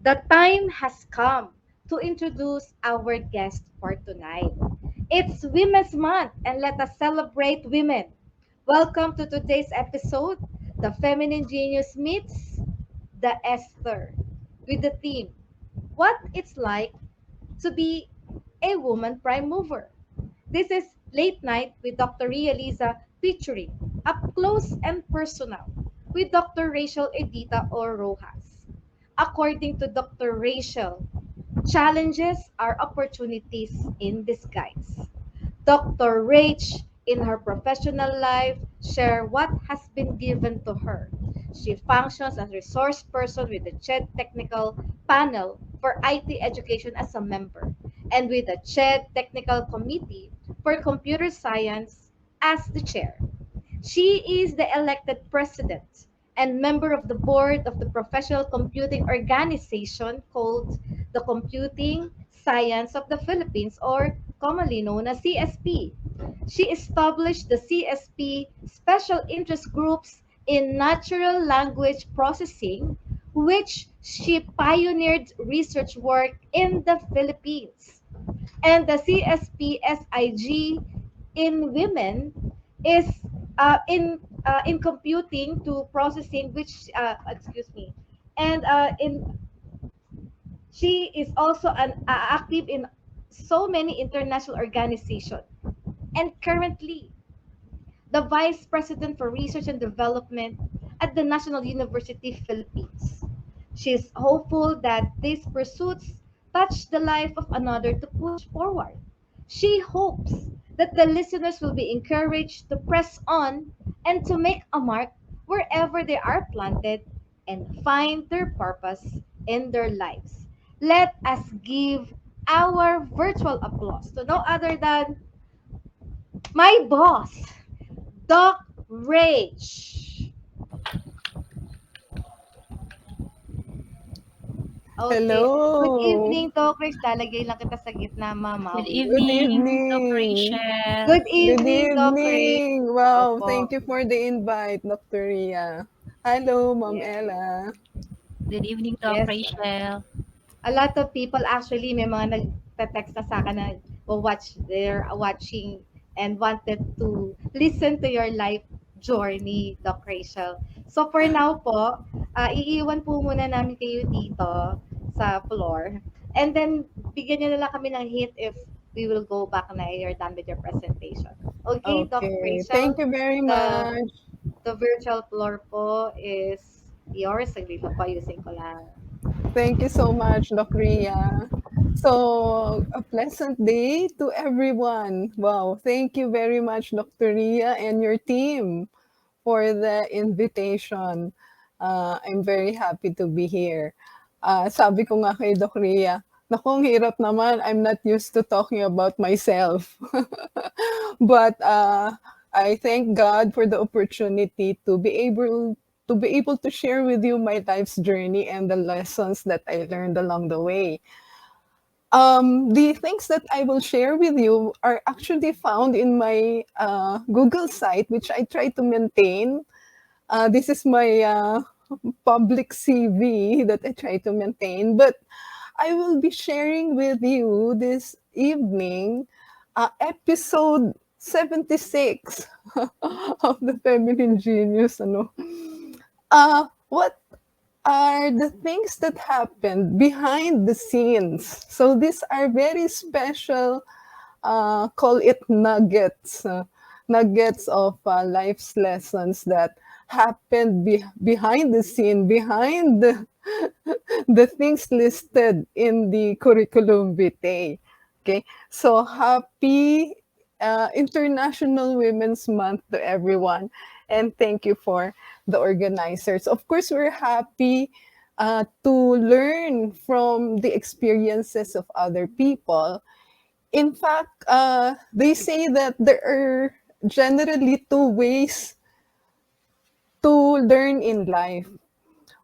The time has come to introduce our guest for tonight. It's Women's Month and let us celebrate women. Welcome to today's episode, The Feminine Genius Meets the Esther, with the theme, What It's Like to Be a Woman Prime Mover. This is Late Night with Dr. Ria Liza featuring Up Close and Personal with Dr. Rachel Edita O Rojas. According to Dr. Rachel, challenges are opportunities in disguise. Dr. Rach, in her professional life, share what has been given to her. She functions as resource person with the CHED Technical Panel for IT Education as a member, and with the CHED Technical Committee for Computer Science as the chair. She is the elected president and member of the board of the professional computing organization called the Computing Science of the Philippines, or commonly known as CSP. She established the CSP Special Interest Groups in Natural Language Processing, which she pioneered research work in the Philippines. And the CSP SIG in women is in computing to processing, which excuse me, and in she is also active in so many international organizations, and currently the Vice President for Research and Development at the National University Philippines. She is hopeful that these pursuits touch the life of another to push forward. She hopes that the listeners will be encouraged to press on and to make a mark wherever they are planted and find their purpose in their lives. Let us give our virtual applause to no other than my boss, Doc Rage. Okay. Good Hello. evening, Doc Rage. Lalagay lang kita sa gitna, Mama. Good Wait Good lang. evening, Dr. evening. Rachel. Good Good evening, Doc Rage. evening. Wow, Opo. thank you for the invite, Dr. Ria. Hello, Ma'am Yes. Ella. Good evening, Doc Yes. Rachel. A lot of people actually, may mga nagte-text na sa akin na they're watching and wanted to listen to your life journey, Doc Rachel. So for now po, iiwan po muna namin kayo dito sa floor. And then, bigyan nyo na lang kami ng hint if we will go back na you're done with your presentation. Okay, Doc Okay, Rachel, thank you very the, much. the virtual floor po is yours. Saglit lang po, ayusin ko lang. Thank you so much, Doc Ria. So, a pleasant day to everyone. Wow, thank you very much, Dr. Ria and your team for the invitation. I'm very happy to be here. Sabi ko nga kay Doc Ria, naku, ang hirap naman. I'm not used to talking about myself. But I thank God for the opportunity to be able to share with you my life's journey and the lessons that I learned along the way. The things that I will share with you are actually found in my Google site, which I try to maintain. This is my public CV that I try to maintain, but I will be sharing with you this evening episode 76 of the Feminine Genius. Ano? What are the things that happened behind the scenes? So these are very special, call it nuggets, nuggets of life's lessons that happened behind the scene, behind the things listed in the curriculum vitae. Okay, so happy International Women's Month to everyone, and thank you for the organizers. Of course, we're happy to learn from the experiences of other people. In fact, they say that there are generally two ways to learn in life.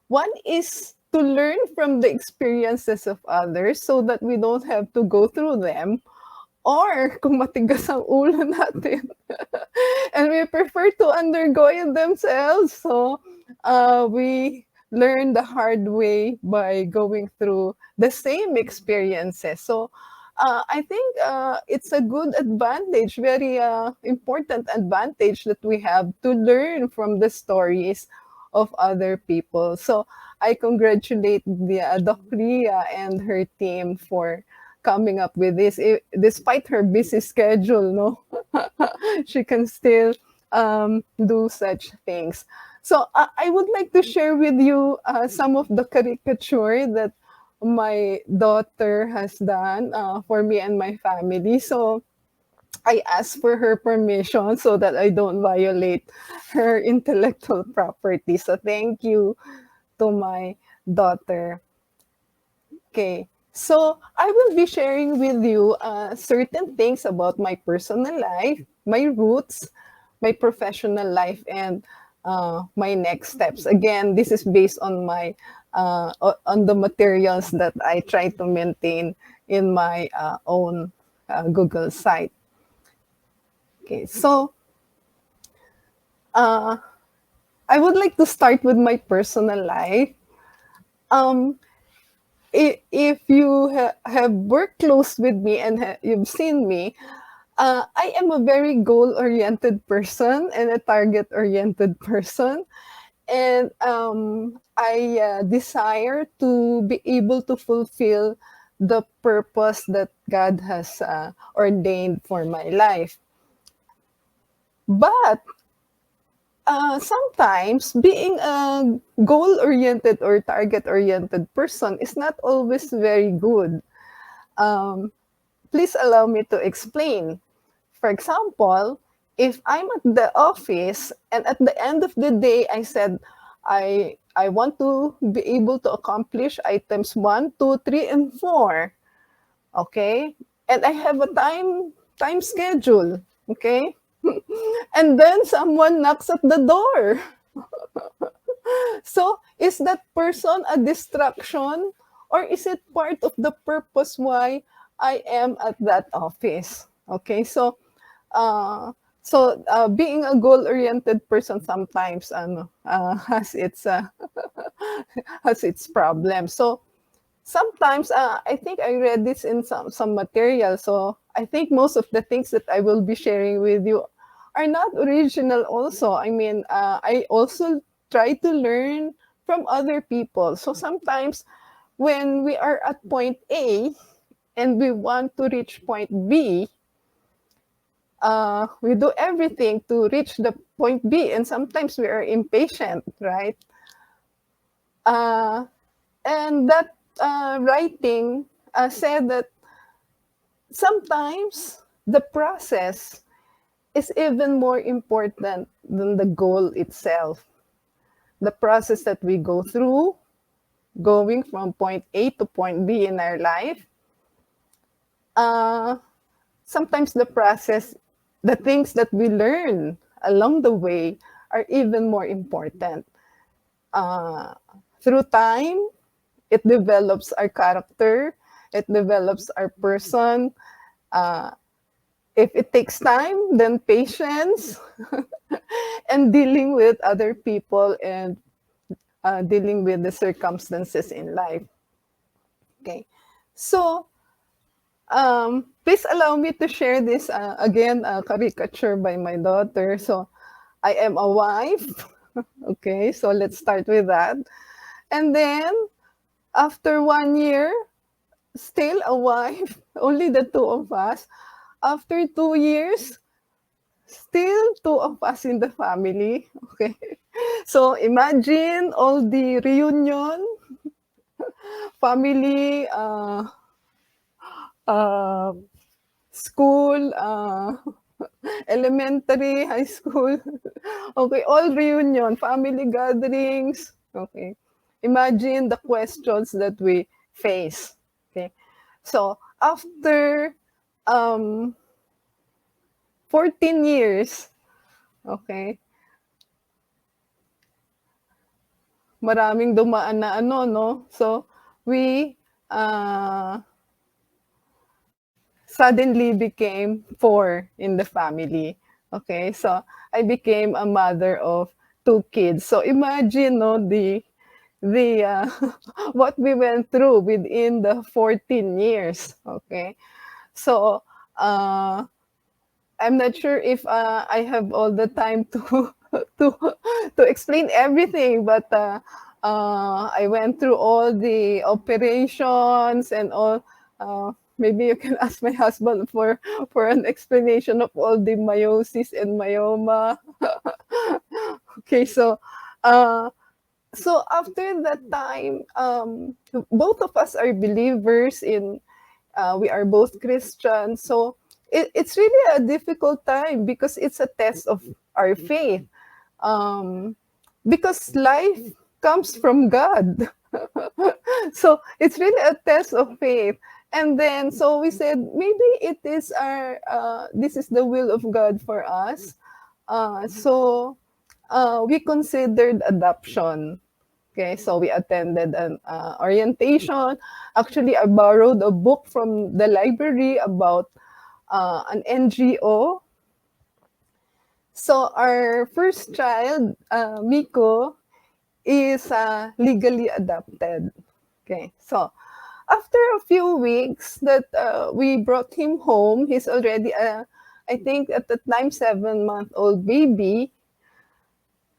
One is to learn from the experiences of others so that we don't have to go through them. Or kung matigas ang ulo natin and we prefer to undergo it themselves, so we learn the hard way by going through the same experiences. So I think it's a good advantage, very important advantage that we have to learn from the stories of other people. So I congratulate the Doc Ria and her team for coming up with this. Despite her busy schedule, no, she can still do such things. So I would like to share with you some of the caricature that my daughter has done for me and my family. So I asked for her permission so that I don't violate her intellectual property. So thank you to my daughter. Okay. So I will be sharing with you certain things about my personal life, my roots, my professional life, and my next steps. Again, this is based on my on the materials that I try to maintain in my own Google site. Okay, so uh, I would like to start with my personal life. Um, if you have worked close with me and you've seen me, I am a very goal-oriented person and a target-oriented person. And I desire to be able to fulfill the purpose that God has ordained for my life. But sometimes being a goal-oriented or target-oriented person is not always very good. Um, Please allow me to explain. For example, if I'm at the office and at the end of the day I said I want to be able to accomplish items 1, 2, 3, and 4, okay? And I have a time schedule, okay? And then someone knocks at the door. So, is that person a distraction or is it part of the purpose why I am at that office? Okay, so being a goal-oriented person sometimes has its has its problem. So sometimes I think I read this in some material. So I think most of the things that I will be sharing with you are not original. Also, I mean, I also try to learn from other people. So sometimes when we are at point A and we want to reach point B, we do everything to reach the point B, and sometimes we are impatient, right? Uh, and that writing said that sometimes the process is even more important than the goal itself. The process that we go through, going from point A to point B in our life, sometimes the process, the things that we learn along the way are even more important. Through time, it develops our character, it develops our person. If it takes time, then patience and dealing with other people and dealing with the circumstances in life. Okay, so please allow me to share this again, a caricature by my daughter. So I am a wife. Okay, so let's start with that. And then after 1 year, still a wife, only the two of us. After 2 years, still two of us in the family. Okay, so imagine all the reunion, family, uh, school, elementary, high school. Okay, all reunion, family gatherings. Okay, imagine the questions that we face. Okay, so after um, 14 years, okay, maraming dumaan na ano, no? So, we suddenly became four in the family. Okay, so I became a mother of two kids. So imagine, no, the what we went through within the 14 years. Okay, so I'm not sure if I have all the time to to to explain everything, but I went through all the operations and all. Maybe you can ask my husband for an explanation of all the meiosis and myoma. Okay, uh, so after that time, both of us are believers in. We are both Christians, so it's really a difficult time because it's a test of our faith. Um, because life comes from God, so it's really a test of faith. And then, so we said maybe it is our this is the will of God for us. So we considered adoption. Okay, so we attended an orientation. Actually, I borrowed a book from the library about an NGO. So our first child, Miko, is legally adopted. Okay, so after a few weeks that we brought him home, he's already, I think at the time, 7-month-old baby.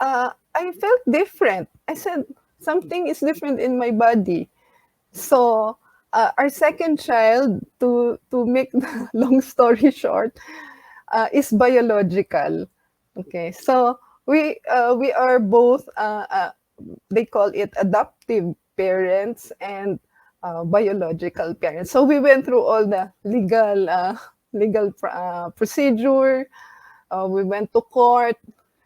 I felt different. I said, something is different in my body. So, our second child, to make the long story short, is biological. Okay, so we are both, they call it adoptive parents and biological parents. So we went through all the legal procedure. We went to court,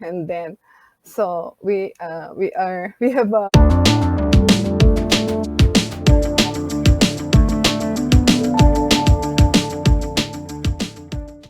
and then so we have a